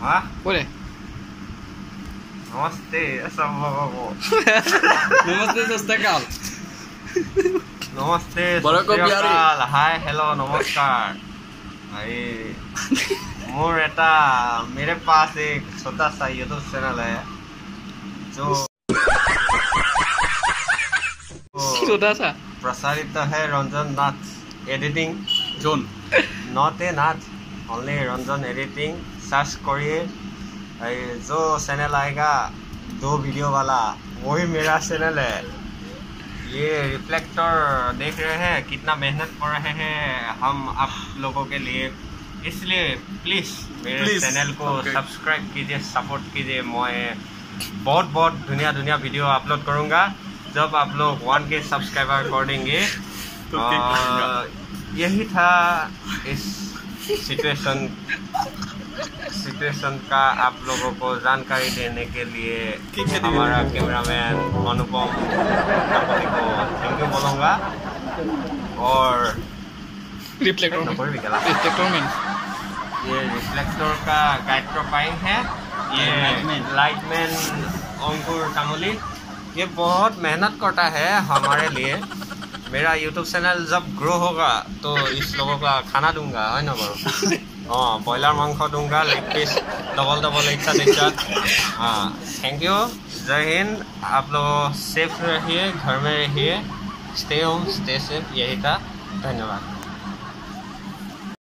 हाँ बोले नमस्ते सबको नमस्ते सस्ताकाल नमस्ते बड़ा को प्यारी हाय हेलो नमस्कार भाई मोर एटा मेरे पास एक छोटा सा यूट्यूब चैनल है जो छोटा सा प्रसारित है Ranjan Nath editing zone not a Nath only Ranjan editing search करिए जो चैनल आएगा 2 वीडियो वाला वही मेरा चैनल है। ये रिफ्लेक्टर देख रहे हैं कितना मेहनत कर रहे हैं हम आप लोगों के लिए, इसलिए प्लीज़ मेरे चैनल को सब्सक्राइब कीजिए सपोर्ट कीजिए। मैं बहुत दुनिया वीडियो अपलोड करूँगा जब आप लोग 1K सब्सक्राइबर कर देंगे। यही था इस सिचुएशन का आप लोगों को जानकारी देने के लिए हमारा कैमरामैन अनुपम को थैंक यू बोलूँगा। और रिफ्लेक्टर ये रिफ्लेक्टर का दायित्व पाइन है ये लाइटमैन अंकुर तामुली। ये बहुत मेहनत करता है हमारे लिए। मेरा यूट्यूब चैनल जब ग्रो होगा तो इस लोगों का खाना दूंगा है ना बरो। ब्रॉयलर मांस दूंगा लेग पीस डबल एक साथ थैंक यू जय हिंद। आप लोग सेफ रहिए घर में रहिए स्टे होम स्टे सेफ यही था धन्यवाद।